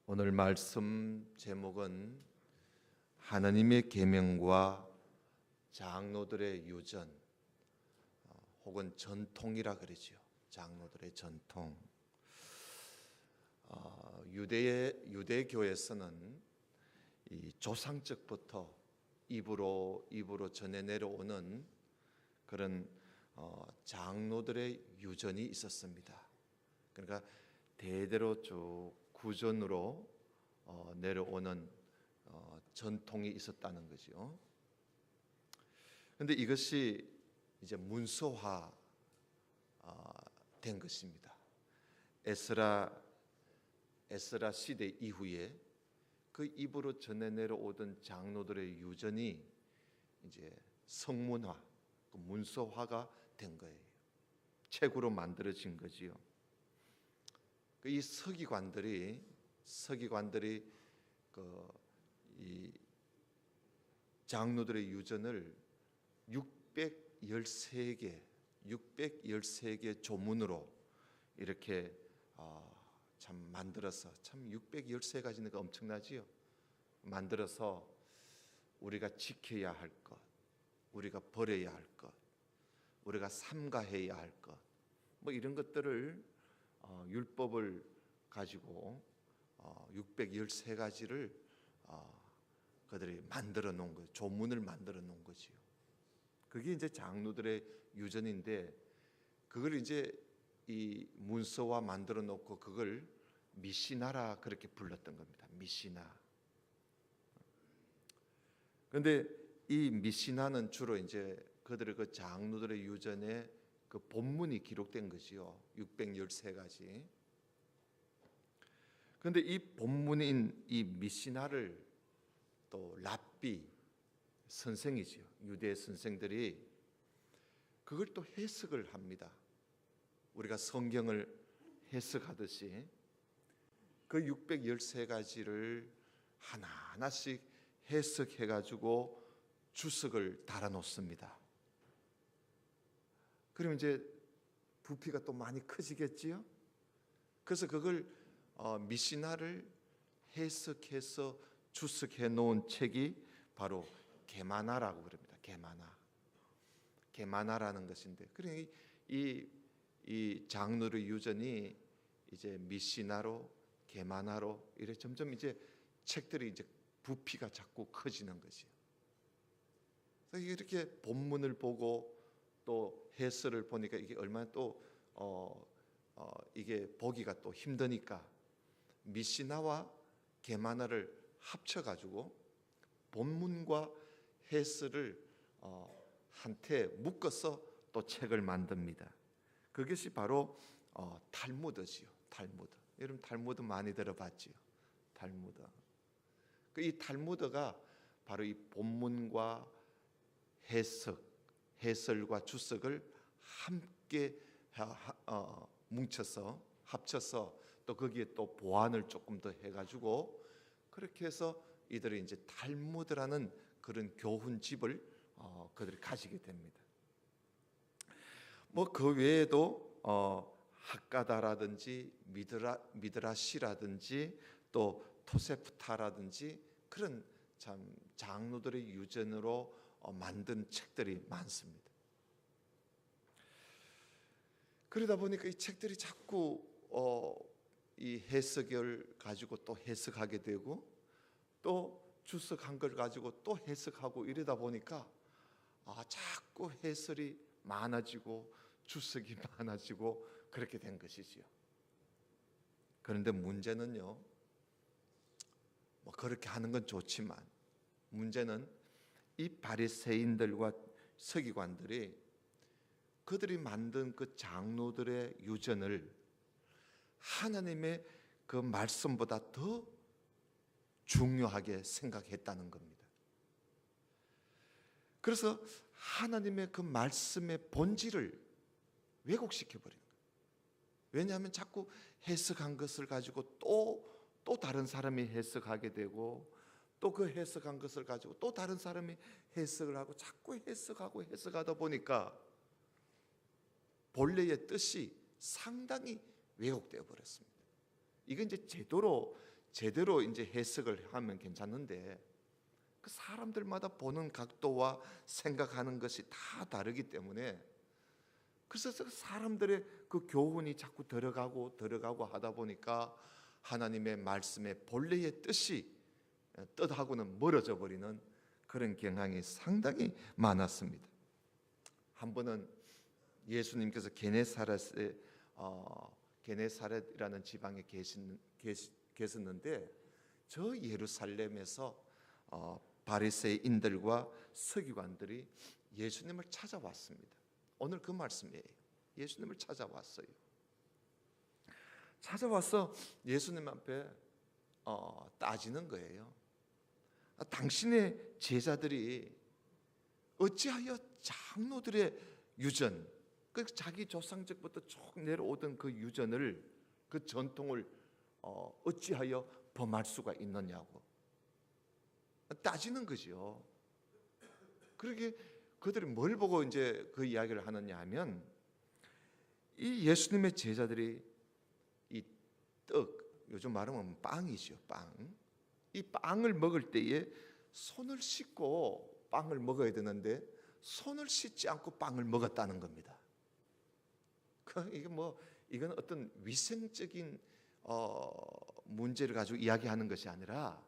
오늘 말씀 제목은 하나님의 계명과 장로들의 유전 혹은 전통이라 그러지요. 장로들의 전통. 유대교에서는 이 조상적부터 입으로 전해 내려오는 그런 장로들의 유전이 있었습니다. 그러니까 대대로 쭉 구전으로 내려오는 전통이 있었다는 거죠. 그런데 이것이 이제 문서화 된 것입니다. 에스라 시대 이후에 그 입으로 전해 내려오던 장로들의 유전이 이제 성문화, 문서화가 된 거예요. 책으로 만들어진 거지요. 이 서기관들이 이 장로들의 유전을 613개 조문으로 이렇게 참 만들어서, 참 613가지니까 엄청나지요. 만들어서 우리가 지켜야 할 것, 우리가 버려야 할 것, 우리가 삼가해야 할 것, 뭐 이런 것들을 율법을 가지고 613가지를 그들이 만들어 놓은 거예요. 조문을 만들어 놓은 거지요. 그게 이제 장로들의 유전인데, 그걸 이제 이 문서화 만들어 놓고 그걸 미시나라 그렇게 불렀던 겁니다. 미시나. 그런데 이 미시나는 주로 이제 그들의 그 장로들의 유전에 그 본문이 기록된 것이요. 613가지. 그런데 이 본문인 이 미시나를 또 랍비 선생이지요. 유대 선생들이 그걸 또 해석을 합니다. 우리가 성경을 해석하듯이 그 613가지를 하나하나씩 해석해 가지고 주석을 달아 놓습니다. 그러면 이제 부피가 또 많이 커지겠지요. 그래서 그걸 미시나를 해석해서 주석해 놓은 책이 바로 게마나라고 그럽니다. 게마나라는 것인데, 그러니 이 장로의 유전이 이제 미시나로 게마나로 이래 점점 이제 책들이 이제 부피가 자꾸 커지는 것이요. 그래서 이렇게 본문을 보고 또 해설을 보니까 이게 얼마나 또 이게 보기가 또 힘드니까 미시나와 게마나를 합쳐가지고 본문과 해설을 한테 묶어서 또 책을 만듭니다. 그것이 바로 탈무드지요. 탈무드. 여러분 탈무드 많이 들어봤지요. 탈무드. 이 탈무드가 바로 이 본문과 해설과 주석을 함께 뭉쳐서 합쳐서 또 거기에 또 보완을 조금 더 해가지고 그렇게 해서 이들이 이제 탈무드라는 그런 교훈집을 그들이 가지게 됩니다. 뭐 그 외에도 학가다라든지 미드라시라든지 또 토세프타라든지 그런 참 장로들의 유전으로 만든 책들이 많습니다. 그러다 보니까 이 책들이 자꾸 이 해석을 가지고 또 해석하게 되고 또 주석한 걸 가지고 또 해석하고 이러다 보니까 자꾸 해설이 많아지고 주석이 많아지고 그렇게 된 것이지요. 그런데 문제는요, 뭐 그렇게 하는 건 좋지만 문제는 이 바리새인들과 서기관들이 그들이 만든 그 장로들의 유전을 하나님의 그 말씀보다 더 중요하게 생각했다는 겁니다. 그래서 하나님의 그 말씀의 본질을 왜곡시켜 버린 거예요. 왜냐하면 자꾸 해석한 것을 가지고 또 다른 사람이 해석하게 되고 또 그 해석한 것을 가지고 또 다른 사람이 해석을 하고 자꾸 해석하다 보니까 본래의 뜻이 상당히 왜곡되어 버렸습니다. 이건 이제 제대로 제대로 이제 해석을 하면 괜찮은데 그 사람들마다 보는 각도와 생각하는 것이 다 다르기 때문에 그래서 사람들의 그 교훈이 자꾸 들어가고 하다 보니까 하나님의 말씀의 본래의 뜻하고는 멀어져 버리는 그런 경향이 상당히 많았습니다. 한 번은 예수님께서 게네사렛이라는 지방에 계셨는데 저 예루살렘에서 바리새인들과 서기관들이 예수님을 찾아왔습니다. 오늘 그 말씀이에요. 예수님을 찾아왔어요. 찾아와서 예수님 앞에 따지는 거예요. 당신의 제자들이 어찌하여 장로들의 유전, 그 자기 조상적부터 쭉 내려오던 그 유전을, 그 전통을 어찌하여 범할 수가 있느냐고 따지는 거죠. 그러게 그들이 뭘 보고 이제 그 이야기를 하느냐 하면 이 예수님의 제자들이 이 떡, 요즘 말하면 빵이죠, 빵. 이 빵을 먹을 때에 손을 씻고 빵을 먹어야 되는데 손을 씻지 않고 빵을 먹었다는 겁니다. 이건 어떤 위생적인 문제를 가지고 이야기하는 것이 아니라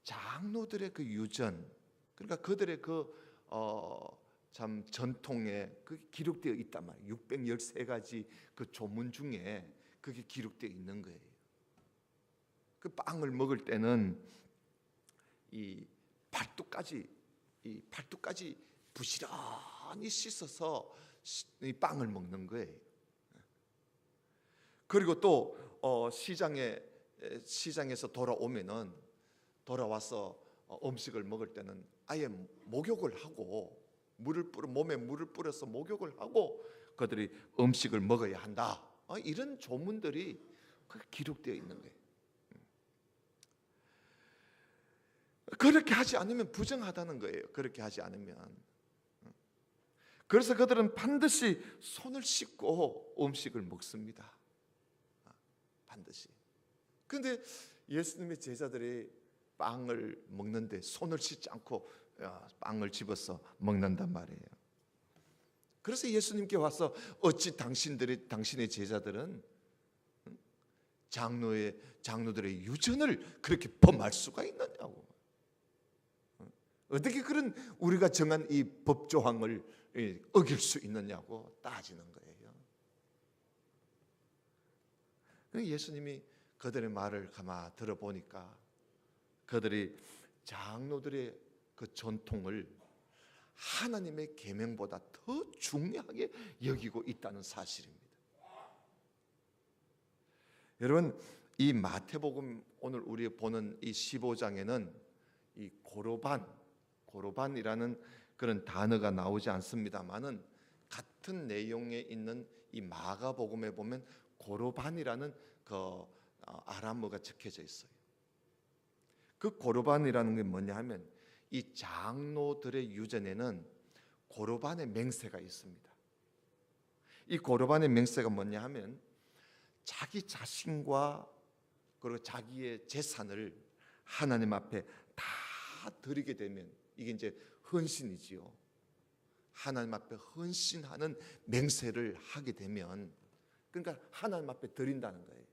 장로들의 그 유전, 그러니까 그들의 참 전통에 그게 기록되어 있단 말이에요. 613가지 그 조문 중에 그게 기록되어 있는 거예요. 그 빵을 먹을 때는 이 팔뚝까지 부지런히 씻어서 이 빵을 먹는 거예요. 그리고 또 시장에서 돌아와서 음식을 먹을 때는 아예 목욕을 하고 몸에 물을 뿌려서 목욕을 하고 그들이 음식을 먹어야 한다. 이런 조문들이 기록되어 있는 거예요. 그렇게 하지 않으면 부정하다는 거예요. 그렇게 하지 않으면. 그래서 그들은 반드시 손을 씻고 음식을 먹습니다. 반드시. 그런데 예수님의 제자들이 빵을 먹는데 손을 씻지 않고 빵을 집어서 먹는단 말이에요. 그래서 예수님께 와서 어찌 당신의 제자들은 장로들의 유전을 그렇게 범할 수가 있느냐고. 어떻게 그런 우리가 정한 이 법조항을 어길 수 있느냐고 따지는 거예요. 예수님이 그들의 말을 가만 들어보니까 그들이 장로들의 그 전통을 하나님의 계명보다 더 중요하게 여기고 있다는 사실입니다. 여러분, 이 마태복음 오늘 우리 보는 이 15장에는 이 고로반이라는 그런 단어가 나오지 않습니다만은 같은 내용에 있는 이 마가복음에 보면 고로반이라는 그 아람어가 적혀져 있어요. 그 고로반이라는 게 뭐냐 하면 이 장로들의 유전에는 고로반의 맹세가 있습니다. 이 고로반의 맹세가 뭐냐 하면 자기 자신과 그리고 자기의 재산을 하나님 앞에 다 드리게 되면 이게 이제 헌신이지요. 하나님 앞에 헌신하는 맹세를 하게 되면, 그러니까 하나님 앞에 드린다는 거예요.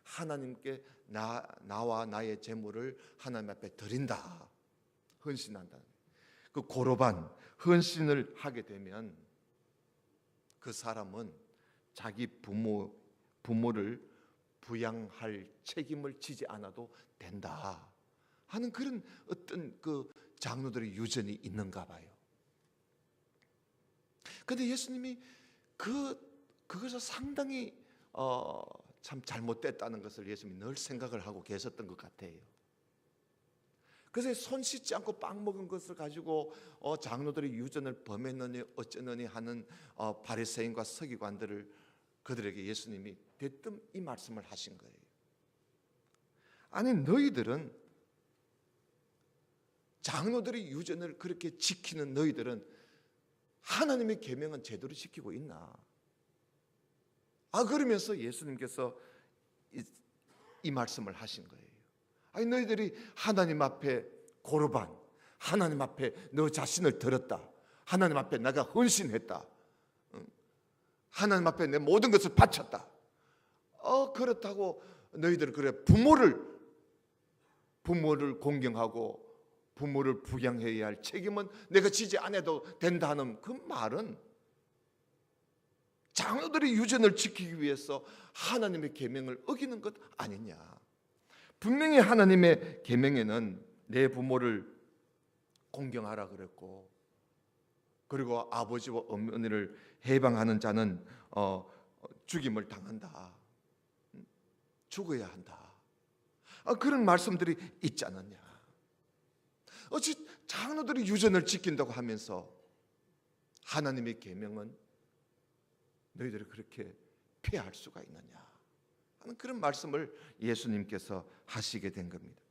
하나님께 나와 나의 재물을 하나님 앞에 드린다. 헌신한다. 그 고로반 헌신을 하게 되면 그 사람은 자기 부모를 부양할 책임을 지지 않아도 된다 하는 그런 어떤 그 장로들의 유전이 있는가 봐요. 그런데 예수님이 그것을 상당히 참 잘못됐다는 것을 예수님이 늘 생각을 하고 계셨던 것 같아요. 그래서 손 씻지 않고 빵 먹은 것을 가지고 장로들의 유전을 범했느니 어쩌느니 하는 바리새인과 서기관들을 그들에게 예수님이 대뜸 이 말씀을 하신 거예요. 아니 너희들은 장로들의 유전을 그렇게 지키는 너희들은 하나님의 계명은 제대로 지키고 있나? 그러면서 예수님께서 이 말씀을 하신 거예요. 아니 너희들이 하나님 앞에 고르반, 하나님 앞에 너 자신을 들었다, 하나님 앞에 내가 헌신했다, 하나님 앞에 내 모든 것을 바쳤다. 그렇다고 너희들 그래 부모를 공경하고 부모를 부양해야 할 책임은 내가 지지 않아도 된다는 그 말은 장로들의 유전을 지키기 위해서 하나님의 계명을 어기는 것 아니냐. 분명히 하나님의 계명에는 내 부모를 공경하라 그랬고, 그리고 아버지와 어머니를 해방하는 자는 죽임을 당한다, 죽어야 한다, 그런 말씀들이 있지 않느냐. 어찌 장로들이 유전을 지킨다고 하면서 하나님의 계명은 너희들이 그렇게 폐할 수가 있느냐 하는 그런 말씀을 예수님께서 하시게 된 겁니다.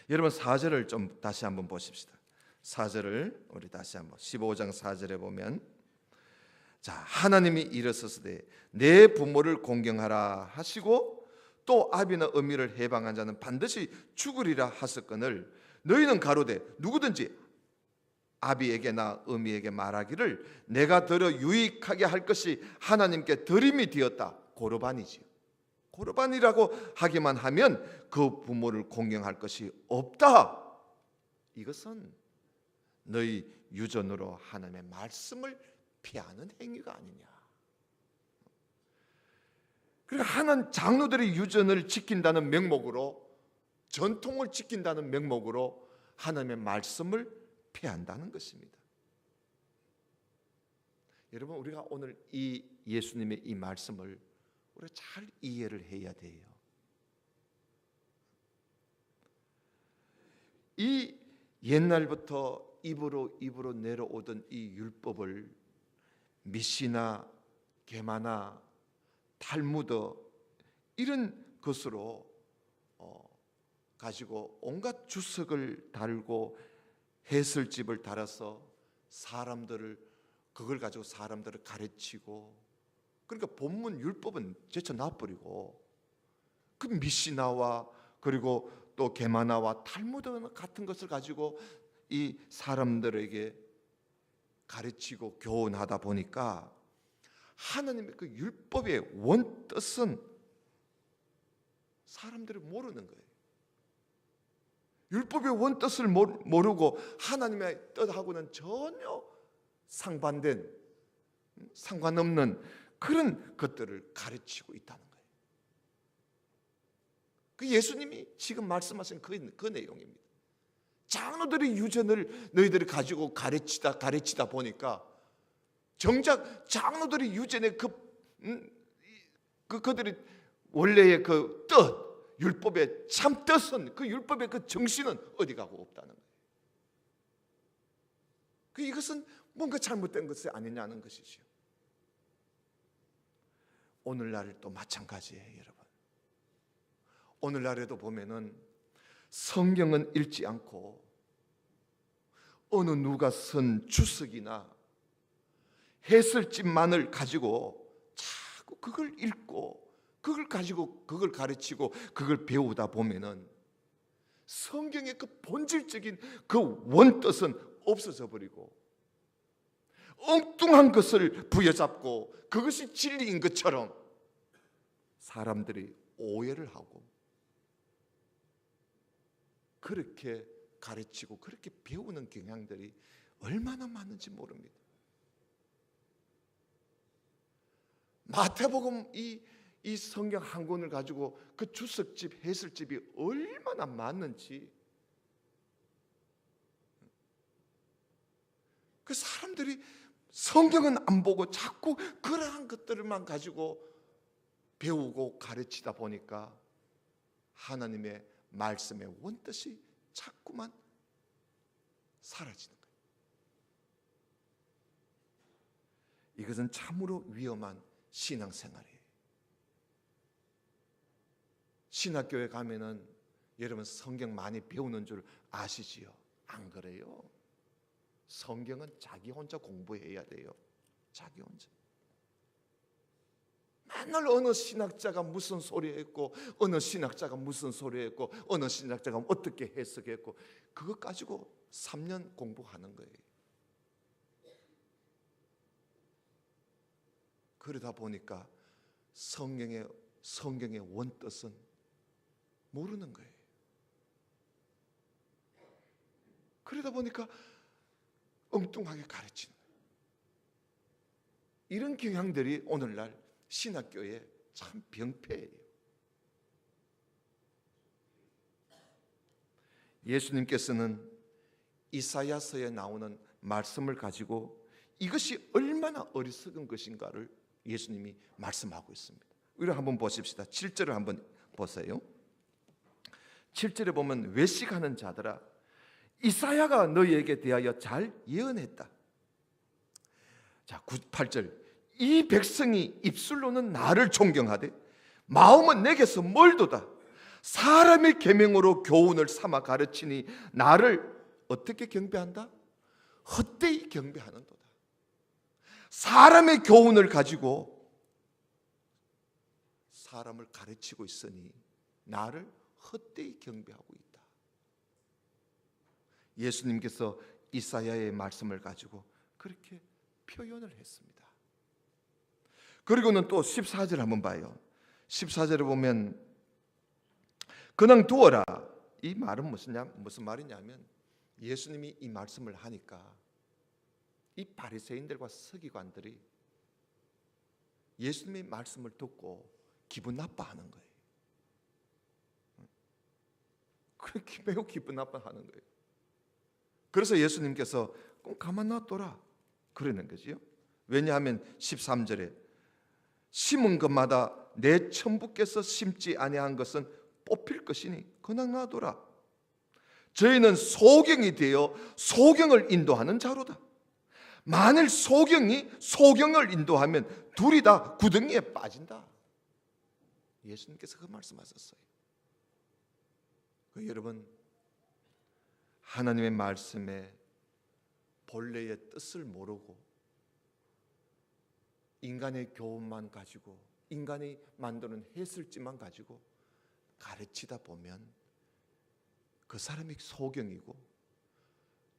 여러분 4절을 좀 다시 한번 보십시다. 4절을 우리 다시 한번 15장 4절에 보면, 자, 하나님이 일어서서되 내 부모를 공경하라 하시고 또 아비나 어미를 해방한 자는 반드시 죽으리라 하셨거늘 너희는 가로되 누구든지 아비에게나 어미에게 말하기를 내가 들어 유익하게 할 것이 하나님께 드림이 되었다. 고르반이지요. 고르반이라고 하기만 하면 그 부모를 공경할 것이 없다. 이것은 너희 유전으로 하나님의 말씀을 피하는 행위가 아니냐. 그러니까 하나님 장로들의 유전을 지킨다는 명목으로, 전통을 지킨다는 명목으로 하나님의 말씀을 피한다는 것입니다. 여러분, 우리가 오늘 이 예수님의 이 말씀을 우리가 잘 이해를 해야 돼요. 이 옛날부터 입으로 내려오던 이 율법을 미시나, 게마나, 탈무드 이런 것으로 가지고 온갖 주석을 달고 해설집을 달아서 그걸 가지고 사람들을 가르치고, 그러니까 본문 율법은 제쳐놔버리고 그 미시나와 그리고 또 게마나와 탈무드 같은 것을 가지고 이 사람들에게 가르치고 교훈하다 보니까 하나님의 그 율법의 원뜻은 사람들이 모르는 거예요. 율법의 원뜻을 모르고 하나님의 뜻하고는 전혀 상반된, 상관없는 그런 것들을 가르치고 있다는 거예요. 그 예수님이 지금 말씀하신 그 내용입니다. 장로들의 유전을 너희들이 가지고 가르치다 보니까 정작 장로들의 유전의 그들이 원래의 그 뜻, 율법의 참 뜻은, 그 율법의 그 정신은 어디 가고 없다는 거예요. 이것은 뭔가 잘못된 것이 아니냐는 것이죠. 오늘날도 마찬가지예요, 여러분. 오늘날에도 보면은 성경은 읽지 않고 어느 누가 쓴 주석이나 해설집만을 가지고 자꾸 그걸 읽고 그걸 가지고 그걸 가르치고 그걸 배우다 보면은 성경의 그 본질적인 그 원뜻은 없어져 버리고 엉뚱한 것을 부여잡고 그것이 진리인 것처럼 사람들이 오해를 하고 그렇게 가르치고 그렇게 배우는 경향들이 얼마나 많은지 모릅니다. 마태복음 이 성경 한 권을 가지고 그 주석집, 해설집이 얼마나 많은지, 그 사람들이 성경은 안 보고 자꾸 그러한 것들만 가지고 배우고 가르치다 보니까 하나님의 말씀의 원뜻이 자꾸만 사라지는 거예요. 이것은 참으로 위험한 신앙생활이에요. 신학교에 가면은 여러분 성경 많이 배우는 줄 아시지요? 안 그래요? 성경은 자기 혼자 공부해야 돼요. 자기 혼자. 맨날 어느 신학자가 무슨 소리 했고, 어느 신학자가 무슨 소리 했고, 어느 신학자가 어떻게 해석했고, 그거 가지고 3년 공부하는 거예요. 그러다 보니까 성경의 원뜻은 모르는 거예요. 그러다 보니까 엉뚱하게 가르치는 거예요. 이런 경향들이 오늘날 신학교에 참 병폐예요. 예수님께서는 이사야서에 나오는 말씀을 가지고 이것이 얼마나 어리석은 것인가를 예수님이 말씀하고 있습니다. 우리 한번 보십시다. 7절을 한번 보세요. 7절에 보면 외식하는 자들아, 이사야가 너희에게 대하여 잘 예언했다. 자, 8절, 이 백성이 입술로는 나를 존경하되 마음은 내게서 멀도다. 사람의 계명으로 교훈을 삼아 가르치니 나를 어떻게 경배한다? 헛되이 경배하는도다. 사람의 교훈을 가지고 사람을 가르치고 있으니 나를 헛되이 경배하고 있다. 예수님께서 이사야의 말씀을 가지고 그렇게 표현을 했습니다. 그리고는 또 14절 한번 봐요. 14절에 보면 그냥 두어라. 이 말은 무슨 말이냐면 예수님이 이 말씀을 하니까 이 바리새인들과 서기관들이 예수님의 말씀을 듣고 기분 나빠하는 거예요. 그렇게 매우 기분 나빠하는 거예요. 그래서 예수님께서 꼭 가만 놔둬라 그러는 거지요. 왜냐하면 13절에 심은 것마다 내 천부께서 심지 아니한 것은 뽑힐 것이니 그냥 놔둬라. 저희는 소경이 되어 소경을 인도하는 자로다. 만일 소경이 소경을 인도하면 둘이 다 구덩이에 빠진다. 예수님께서 그 말씀하셨어요. 여러분, 하나님의 말씀에 본래의 뜻을 모르고 인간의 교훈만 가지고 인간이 만드는 해설지만 가지고 가르치다 보면 그 사람이 소경이고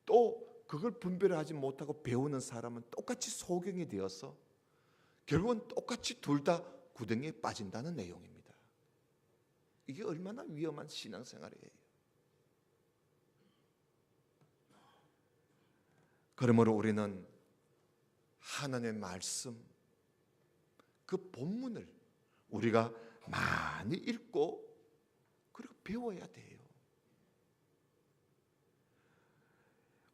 또 그걸 분별하지 못하고 배우는 사람은 똑같이 소경이 되어서 결국은 똑같이 둘 다 구덩이에 빠진다는 내용입니다. 이게 얼마나 위험한 신앙생활이에요. 그러므로 우리는 하나님의 말씀, 그 본문을 우리가 많이 읽고 그리고 배워야 돼요.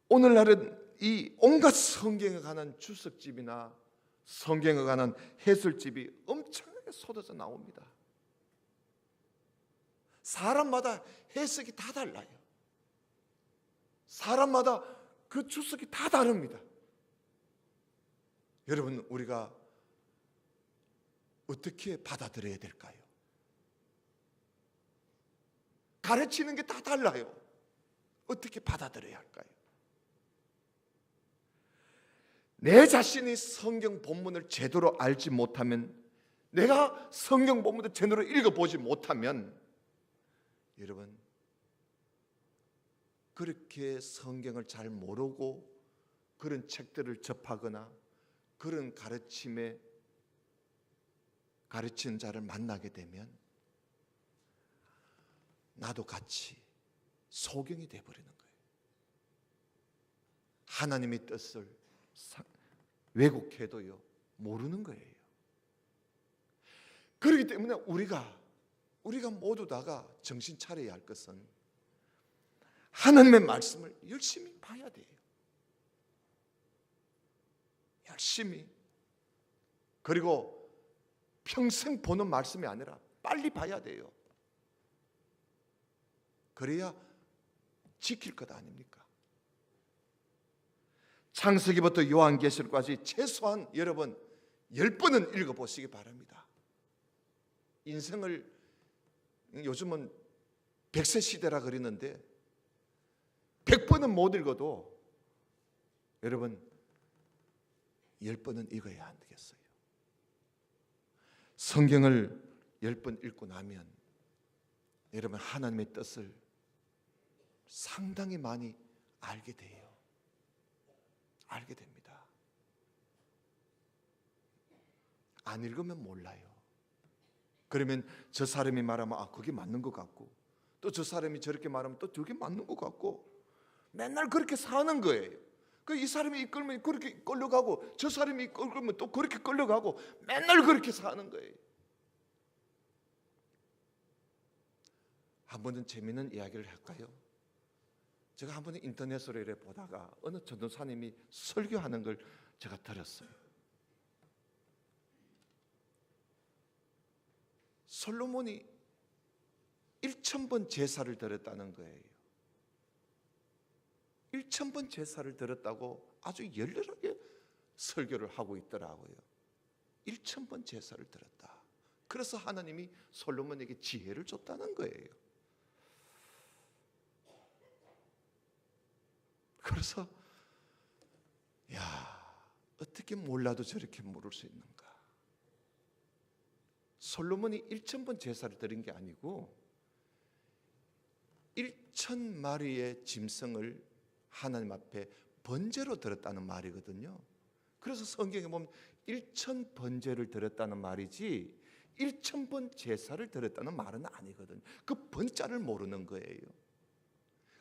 오늘날은 이 온갖 성경에 관한 주석집이나 성경에 관한 해설집이 엄청나게 쏟아져 나옵니다. 사람마다 해석이 다 달라요. 사람마다 그 주석이 다 다릅니다. 여러분, 우리가 어떻게 받아들여야 될까요? 가르치는 게 다 달라요. 어떻게 받아들여야 할까요? 내 자신이 성경 본문을 제대로 알지 못하면, 내가 성경 본문을 제대로 읽어보지 못하면, 여러분, 그렇게 성경을 잘 모르고 그런 책들을 접하거나 그런 가르치는 자를 만나게 되면 나도 같이 소경이 되어버리는 거예요. 하나님의 뜻을 왜곡해도요 모르는 거예요. 그렇기 때문에 우리가 모두 다가 정신 차려야 할 것은 하나님의 말씀을 열심히 봐야 돼요. 열심히. 그리고 평생 보는 말씀이 아니라 빨리 봐야 돼요. 그래야 지킬 것 아닙니까? 창세기부터 요한계시록까지 최소한 여러분 10번은 읽어보시기 바랍니다. 인생을 요즘은 100세 시대라 그러는데 100번은 못 읽어도 여러분 10번은 읽어야 안 되겠어요. 성경을 10번 읽고 나면 여러분 하나님의 뜻을 상당히 많이 알게 돼요. 알게 됩니다. 안 읽으면 몰라요. 그러면 저 사람이 말하면 그게 맞는 것 같고, 또 저 사람이 저렇게 말하면 또 저게 맞는 것 같고, 맨날 그렇게 사는 거예요. 이 사람이 이끌면 그렇게 끌려가고, 저 사람이 이끌면 또 그렇게 끌려가고, 맨날 그렇게 사는 거예요. 한 번은 재미있는 이야기를 할까요? 제가 한 번은 인터넷으로 이래 보다가 어느 전도사님이 설교하는 걸 제가 들었어요. 솔로몬이 1000번 제사를 드렸다는 거예요. 1000번 제사를 드렸다고 아주 열렬하게 설교를 하고 있더라고요. 1000번 제사를 드렸다. 그래서 하나님이 솔로몬에게 지혜를 줬다는 거예요. 그래서 어떻게 몰라도 저렇게 모를 수 있는가? 솔로몬이 1000번 제사를 드린 게 아니고 1000마리의 짐승을 하나님 앞에 번제로 드렸다는 말이거든요. 그래서 성경에 보면 1000번제를 드렸다는 말이지 1000번 제사를 드렸다는 말은 아니거든요. 그 번자를 모르는 거예요.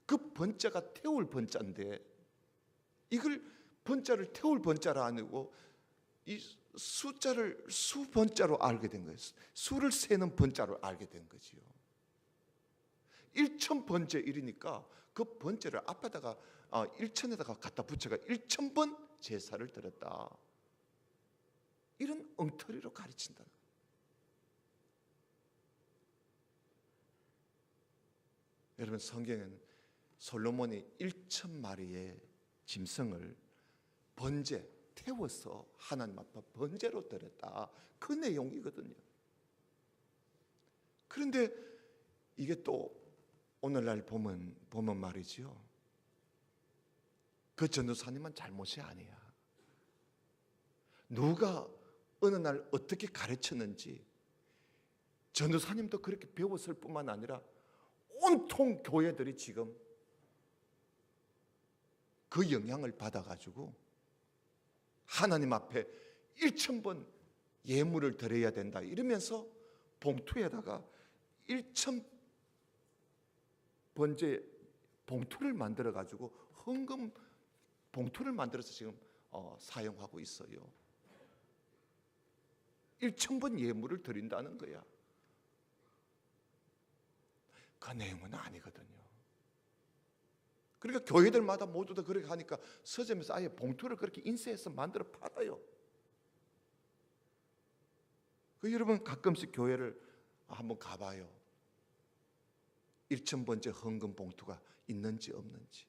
그 번자가 태울 번자인데 이걸 번자를 태울 번자라 아니고 이 숫자를 수번자로 알게 된 거예요. 수를 세는 번자로 알게 된 거지요. 1000번째 일이니까 그 번째를 앞에다가 1000에다가 갖다 붙여가 1000번 제사를 드렸다. 이런 엉터리로 가르친다. 여러분 성경에는 솔로몬이 1000마리의 짐승을 번제 태워서 하나님 앞에 번제로 드렸다. 그 내용이거든요. 그런데 이게 또 오늘날 보면 말이지요. 그 전도사님은 잘못이 아니야. 누가 어느 날 어떻게 가르쳤는지 전도사님도 그렇게 배웠을 뿐만 아니라 온통 교회들이 지금 그 영향을 받아가지고 하나님 앞에 1000번 예물을 드려야 된다 이러면서 봉투에다가 1000번째 봉투를 만들어 가지고 헌금 봉투를 만들어서 지금 사용하고 있어요. 1000번 예물을 드린다는 거야. 그 내용은 아니거든요. 그러니까 교회들마다 모두 다 그렇게 하니까 서점에서 아예 봉투를 그렇게 인쇄해서 만들어 팔아요. 여러분 가끔씩 교회를 한번 가봐요. 1000번째 헌금 봉투가 있는지 없는지.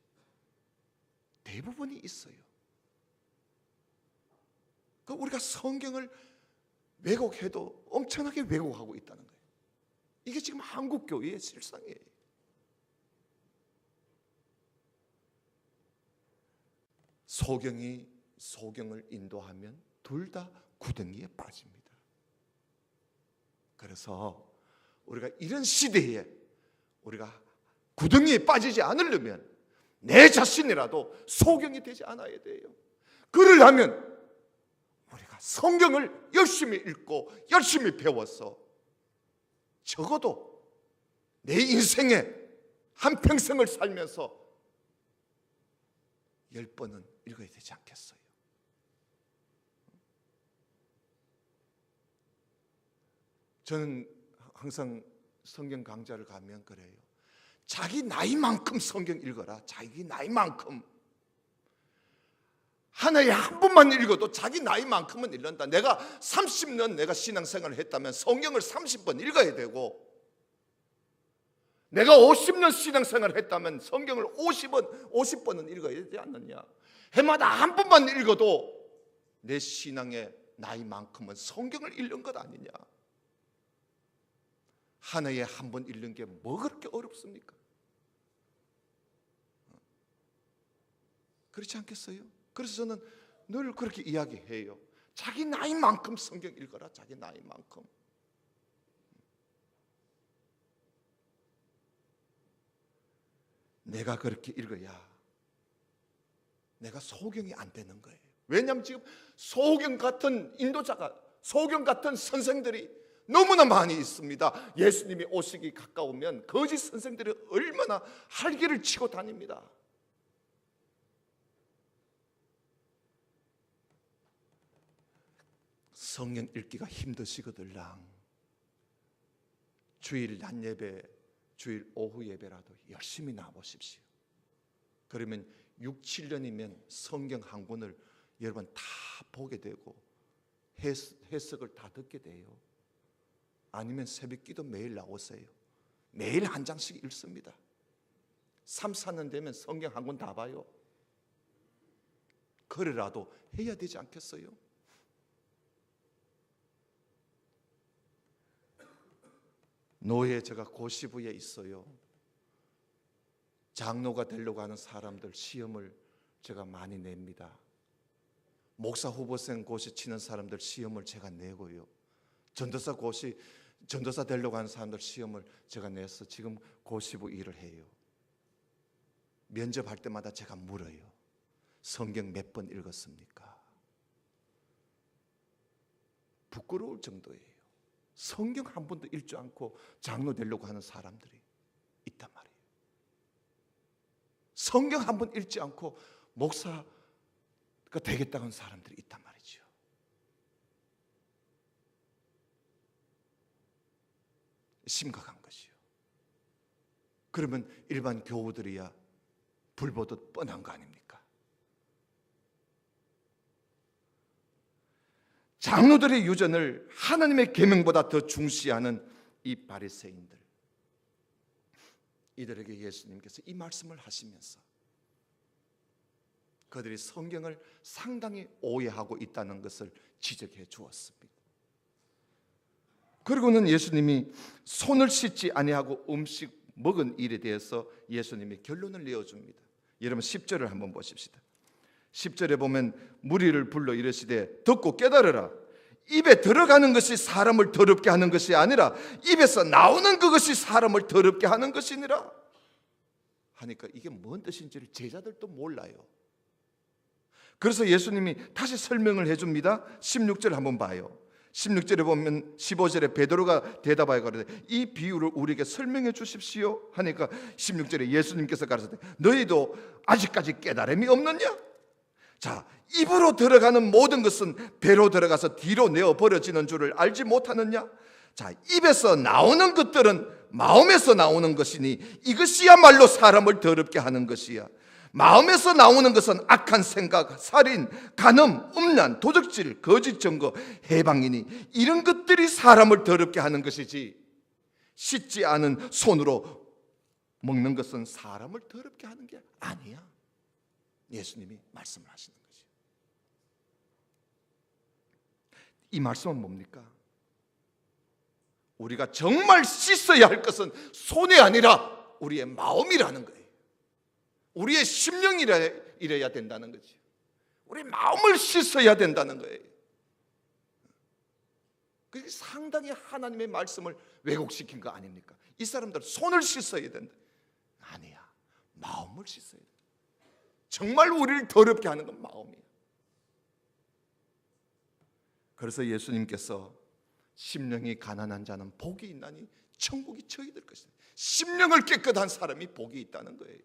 대부분이 있어요. 우리가 성경을 왜곡해도 엄청나게 왜곡하고 있다는 거예요. 이게 지금 한국 교회의 실상이에요. 소경이 소경을 인도하면 둘 다 구덩이에 빠집니다. 그래서 우리가 이런 시대에 우리가 구덩이에 빠지지 않으려면 내 자신이라도 소경이 되지 않아야 돼요. 그러려면 우리가 성경을 열심히 읽고 열심히 배워서 적어도 내 인생에 한평생을 살면서 10번은 읽어야 되지 않겠어요? 저는 항상 성경 강좌를 가면 그래요. 자기 나이만큼 성경 읽어라. 자기 나이만큼. 하나에 한 번만 읽어도 자기 나이만큼은 읽는다. 내가 30년 내가 신앙생활을 했다면 성경을 30번 읽어야 되고, 내가 50년 신앙생활을 했다면 성경을 50번은 읽어야 되지 않느냐. 해마다 한 번만 읽어도 내 신앙의 나이만큼은 성경을 읽는 것 아니냐. 한 해에 한 번 읽는 게 뭐 그렇게 어렵습니까? 그렇지 않겠어요? 그래서 저는 늘 그렇게 이야기해요. 자기 나이만큼 성경 읽어라. 자기 나이만큼. 내가 그렇게 읽어야 내가 소경이 안 되는 거예요. 왜냐하면 지금 소경 같은 인도자가, 소경 같은 선생들이 너무나 많이 있습니다. 예수님이 오시기 가까우면 거짓 선생들이 얼마나 활기를 치고 다닙니다. 성경 읽기가 힘드시거들랑 주일 낮 예배, 주일 오후 예배라도 열심히 나와보십시오. 그러면 6, 7년이면 성경 한 권을 여러분 다 보게 되고 해석을 다 듣게 돼요. 아니면 새벽기도 매일 나오세요. 매일 한 장씩 읽습니다. 3, 4년 되면 성경 한 권 다 봐요. 그래라도 해야 되지 않겠어요? 노예 제가 고시부에 있어요. 장로가 되려고 하는 사람들 시험을 제가 많이 냅니다. 목사 후보생 고시 치는 사람들 시험을 제가 내고요. 전도사 되려고 하는 사람들 시험을 제가 내서 지금 고시부 일을 해요. 면접할 때마다 제가 물어요. 성경 몇 번 읽었습니까? 부끄러울 정도예요. 성경 한 번도 읽지 않고 장로 되려고 하는 사람들이 있단 말이에요. 성경 한 번 읽지 않고 목사가 되겠다는 사람들이 있단 말이죠. 심각한 것이요. 그러면 일반 교우들이야 불보듯 뻔한 거 아닙니까? 장로들의 유전을 하나님의 계명보다 더 중시하는 이 바리새인들, 이들에게 예수님께서 이 말씀을 하시면서 그들이 성경을 상당히 오해하고 있다는 것을 지적해 주었습니다. 그리고는 예수님이 손을 씻지 아니하고 음식 먹은 일에 대해서 예수님이 결론을 내어줍니다. 여러분 10절을 한번 보십시다. 10절에 보면 무리를 불러 이르시되 듣고 깨달으라. 입에 들어가는 것이 사람을 더럽게 하는 것이 아니라 입에서 나오는 그것이 사람을 더럽게 하는 것이니라 하니까 이게 뭔 뜻인지를 제자들도 몰라요. 그래서 예수님이 다시 설명을 해줍니다. 16절 한번 봐요. 16절에 보면 15절에 베드로가 대답하여 가로되 이 비유를 우리에게 설명해 주십시오 하니까 16절에 예수님께서 가르치되 너희도 아직까지 깨달음이 없느냐? 자, 입으로 들어가는 모든 것은 배로 들어가서 뒤로 내어 버려지는 줄을 알지 못하느냐? 자, 입에서 나오는 것들은 마음에서 나오는 것이니 이것이야말로 사람을 더럽게 하는 것이야. 마음에서 나오는 것은 악한 생각, 살인, 간음, 음란, 도적질, 거짓 증거, 해방이니 이런 것들이 사람을 더럽게 하는 것이지 씻지 않은 손으로 먹는 것은 사람을 더럽게 하는 게 아니야. 예수님이 말씀을 하시는 거죠. 이 말씀은 뭡니까? 우리가 정말 씻어야 할 것은 손이 아니라 우리의 마음이라는 거예요. 우리의 심령이래야 된다는 거죠. 우리 마음을 씻어야 된다는 거예요. 그게 상당히 하나님의 말씀을 왜곡시킨 거 아닙니까? 이 사람들 손을 씻어야 된다. 아니야. 마음을 씻어야 된다. 정말 우리를 더럽게 하는 건 마음이에요. 그래서 예수님께서 심령이 가난한 자는 복이 있나니 천국이 저희들 것이다. 심령을 깨끗한 사람이 복이 있다는 거예요.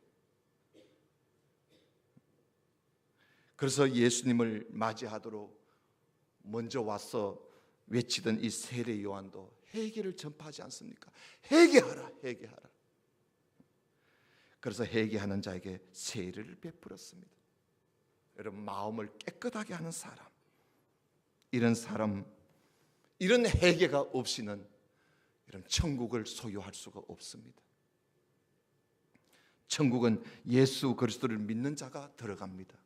그래서 예수님을 맞이하도록 먼저 와서 외치던 이 세례 요한도 회개를 전파하지 않습니까? 회개하라, 회개하라. 그래서 회개하는 자에게 세례를 베풀었습니다. 여러분, 마음을 깨끗하게 하는 사람, 이런 회개가 없이는 이런 천국을 소유할 수가 없습니다. 천국은 예수 그리스도를 믿는 자가 들어갑니다.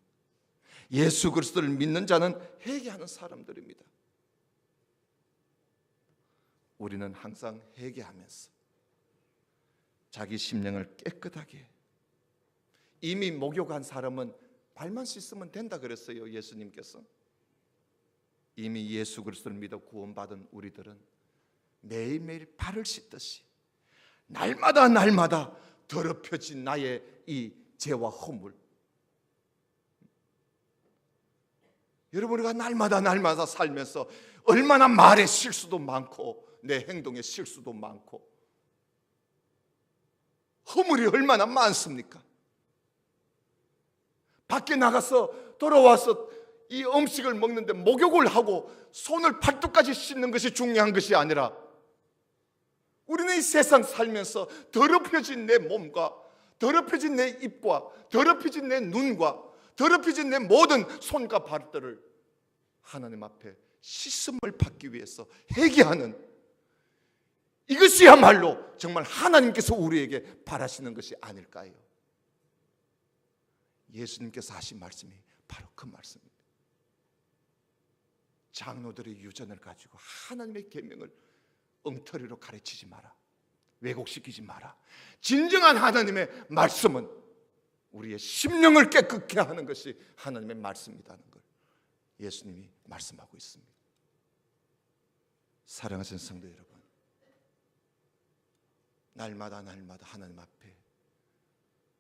예수 그리스도를 믿는 자는 회개하는 사람들입니다. 우리는 항상 회개하면서 자기 심령을 깨끗하게, 이미 목욕한 사람은 발만 씻으면 된다 그랬어요. 예수님께서. 이미 예수 그리스도를 믿어 구원받은 우리들은 매일매일 발을 씻듯이 날마다 더럽혀진 나의 이 죄와 허물. 여러분, 우리가 날마다 살면서 얼마나 말에 실수도 많고 내 행동에 실수도 많고 허물이 얼마나 많습니까? 밖에 나가서 돌아와서 이 음식을 먹는데 목욕을 하고 손을 팔뚝까지 씻는 것이 중요한 것이 아니라 우리는 이 세상 살면서 더럽혀진 내 몸과 더럽혀진 내 입과 더럽혀진 내 눈과 더럽혀진 내 모든 손과 발들을 하나님 앞에 씻음을 받기 위해서 회개하는, 이것이야말로 정말 하나님께서 우리에게 바라시는 것이 아닐까요? 예수님께서 하신 말씀이 바로 그 말씀입니다. 장로들의 유전을 가지고 하나님의 계명을 엉터리로 가르치지 마라. 왜곡시키지 마라. 진정한 하나님의 말씀은 우리의 심령을 깨끗게 하는 것이 하나님의 말씀이라는 걸 예수님이 말씀하고 있습니다. 사랑하는 성도 여러분, 날마다 하나님 앞에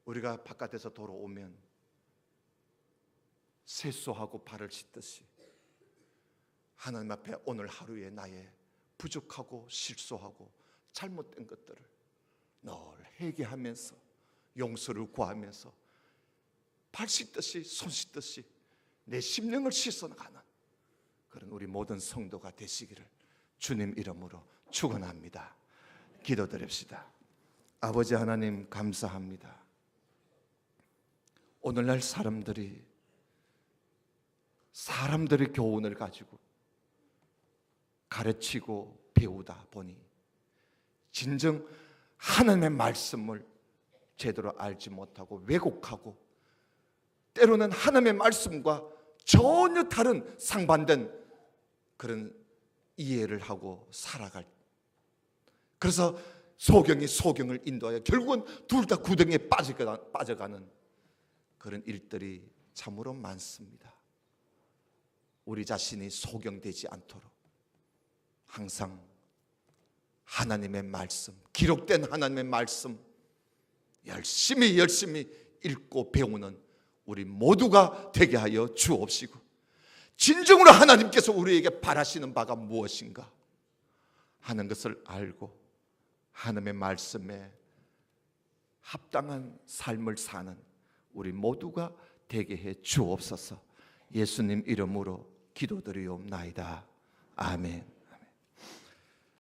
우리가 바깥에서 돌아오면 세수하고 발을 씻듯이 하나님 앞에 오늘 하루에 나의 부족하고 실수하고 잘못된 것들을 늘 회개하면서 용서를 구하면서 발 씻듯이 손 씻듯이 내 심령을 씻어나가는 그런 우리 모든 성도가 되시기를 주님 이름으로 축원합니다. 기도드립시다. 아버지 하나님, 감사합니다. 오늘날 사람들의 교훈을 가지고 가르치고 배우다 보니 진정 하나님의 말씀을 제대로 알지 못하고 왜곡하고 때로는 하나님의 말씀과 전혀 다른 상반된 그런 이해를 하고 살아갈, 그래서 소경이 소경을 인도하여 결국은 둘 다 구덩이에 빠져가는 그런 일들이 참으로 많습니다. 우리 자신이 소경되지 않도록 항상 하나님의 말씀, 기록된 하나님의 말씀 열심히 읽고 배우는 우리 모두가 되게 하여 주옵시고, 진정으로 하나님께서 우리에게 바라시는 바가 무엇인가 하는 것을 알고 하나님의 말씀에 합당한 삶을 사는 우리 모두가 되게 해 주옵소서. 예수님 이름으로 기도드리옵나이다. 아멘.